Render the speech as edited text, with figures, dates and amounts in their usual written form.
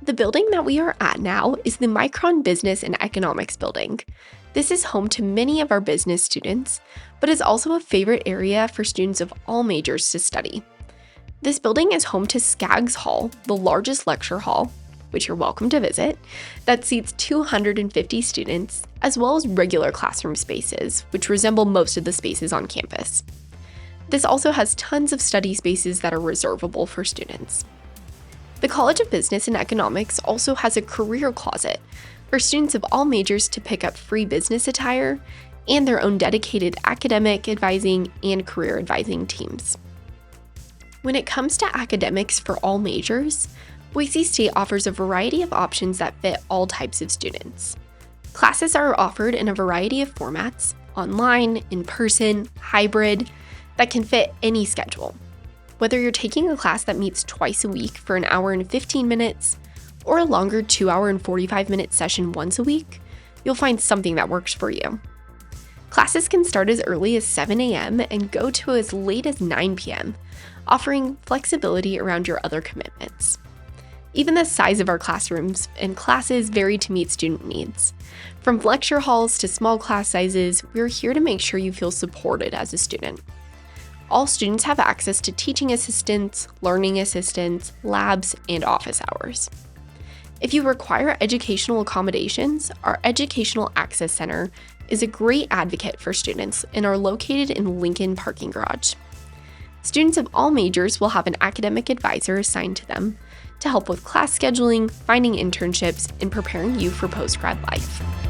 The building that we are at now is the Micron Business and Economics building. This is home to many of our business students, but is also a favorite area for students of all majors to study. This building is home to Skaggs Hall, the largest lecture hall, which you're welcome to visit, that seats 250 students, as well as regular classroom spaces, which resemble most of the spaces on campus. This also has tons of study spaces that are reservable for students. The College of Business and Economics also has a career closet for students of all majors to pick up free business attire and their own dedicated academic advising and career advising teams. When it comes to academics for all majors, Boise State offers a variety of options that fit all types of students. Classes are offered in a variety of formats, online, in person, hybrid, that can fit any schedule. Whether you're taking a class that meets twice a week for an hour and 15 minutes, or a longer 2-hour and 45-minute session once a week, you'll find something that works for you. Classes can start as early as 7 a.m. and go to as late as 9 p.m., offering flexibility around your other commitments. Even the size of our classrooms and classes vary to meet student needs. From lecture halls to small class sizes, we're here to make sure you feel supported as a student. All students have access to teaching assistants, learning assistants, labs, and office hours. If you require educational accommodations, our Educational Access Center is a great advocate for students and are located in Lincoln Parking Garage. Students of all majors will have an academic advisor assigned to them to help with class scheduling, finding internships, and preparing you for post-grad life.